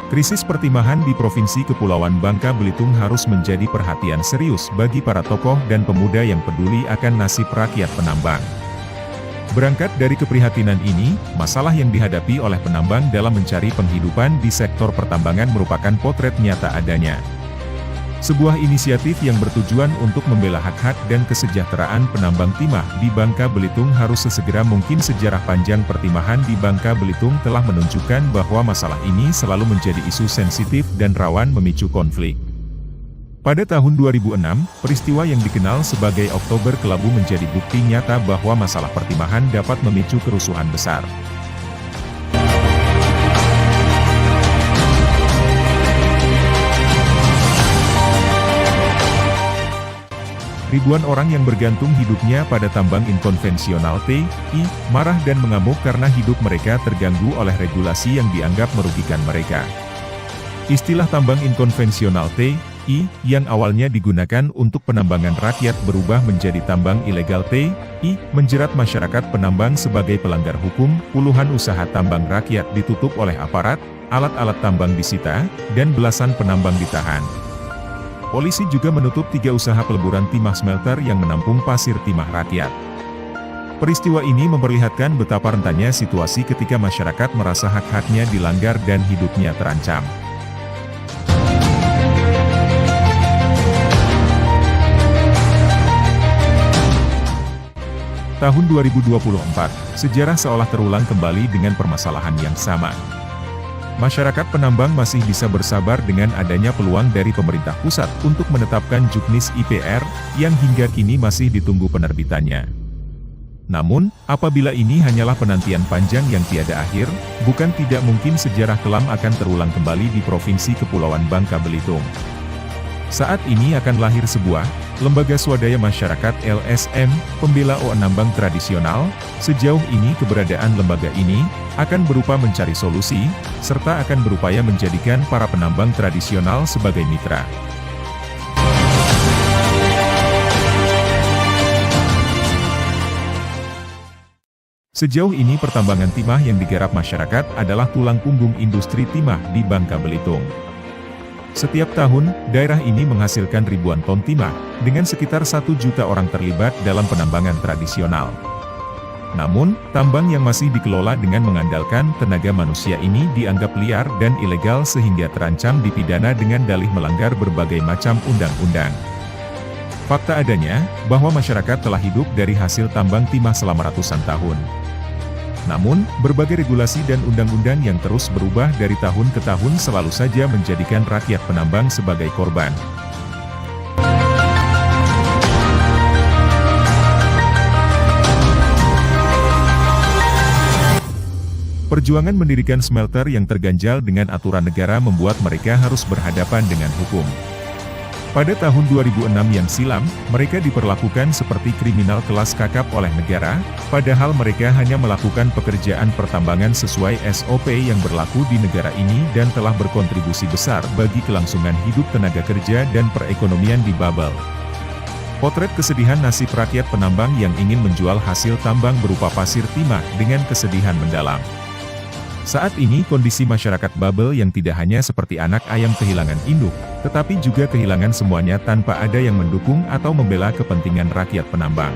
Krisis pertimahan di Provinsi Kepulauan Bangka Belitung harus menjadi perhatian serius bagi para tokoh dan pemuda yang peduli akan nasib rakyat penambang. Berangkat dari keprihatinan ini, masalah yang dihadapi oleh penambang dalam mencari penghidupan di sektor pertambangan merupakan potret nyata adanya. Sebuah inisiatif yang bertujuan untuk membela hak-hak dan kesejahteraan penambang timah di Bangka Belitung harus sesegera mungkin. Sejarah panjang pertimahan di Bangka Belitung telah menunjukkan bahwa masalah ini selalu menjadi isu sensitif dan rawan memicu konflik. Pada tahun 2006, peristiwa yang dikenal sebagai Oktober Kelabu menjadi bukti nyata bahwa masalah pertimahan dapat memicu kerusuhan besar. Ribuan orang yang bergantung hidupnya pada tambang inkonvensional TI, marah dan mengamuk karena hidup mereka terganggu oleh regulasi yang dianggap merugikan mereka. Istilah tambang inkonvensional TI, yang awalnya digunakan untuk penambangan rakyat berubah menjadi tambang ilegal TI, menjerat masyarakat penambang sebagai pelanggar hukum. Puluhan usaha tambang rakyat ditutup oleh aparat, alat-alat tambang disita, dan belasan penambang ditahan. Polisi juga menutup 3 usaha peleburan timah smelter yang menampung pasir timah rakyat. Peristiwa ini memperlihatkan betapa rentannya situasi ketika masyarakat merasa hak-haknya dilanggar dan hidupnya terancam. Tahun 2024, sejarah seolah terulang kembali dengan permasalahan yang sama. Masyarakat penambang masih bisa bersabar dengan adanya peluang dari pemerintah pusat untuk menetapkan juknis IPR, yang hingga kini masih ditunggu penerbitannya. Namun, apabila ini hanyalah penantian panjang yang tiada akhir, bukan tidak mungkin sejarah kelam akan terulang kembali di Provinsi Kepulauan Bangka Belitung. Saat ini akan lahir sebuah lembaga swadaya masyarakat LSM, pembela penambang tradisional. Sejauh ini keberadaan lembaga ini akan berupa mencari solusi, serta akan berupaya menjadikan para penambang tradisional sebagai mitra. Sejauh ini pertambangan timah yang digarap masyarakat adalah tulang punggung industri timah di Bangka Belitung. Setiap tahun, daerah ini menghasilkan ribuan ton timah, dengan sekitar 1 juta orang terlibat dalam penambangan tradisional. Namun, tambang yang masih dikelola dengan mengandalkan tenaga manusia ini dianggap liar dan ilegal sehingga terancam dipidana dengan dalih melanggar berbagai macam undang-undang. Fakta adanya, bahwa masyarakat telah hidup dari hasil tambang timah selama ratusan tahun. Namun, berbagai regulasi dan undang-undang yang terus berubah dari tahun ke tahun selalu saja menjadikan rakyat penambang sebagai korban. Perjuangan mendirikan smelter yang terganjal dengan aturan negara membuat mereka harus berhadapan dengan hukum. Pada tahun 2006 yang silam, mereka diperlakukan seperti kriminal kelas kakap oleh negara, padahal mereka hanya melakukan pekerjaan pertambangan sesuai SOP yang berlaku di negara ini dan telah berkontribusi besar bagi kelangsungan hidup tenaga kerja dan perekonomian di Babel. Potret kesedihan nasib rakyat penambang yang ingin menjual hasil tambang berupa pasir timah dengan kesedihan mendalam. Saat ini kondisi masyarakat Babel yang tidak hanya seperti anak ayam kehilangan induk, tetapi juga kehilangan semuanya tanpa ada yang mendukung atau membela kepentingan rakyat penambang.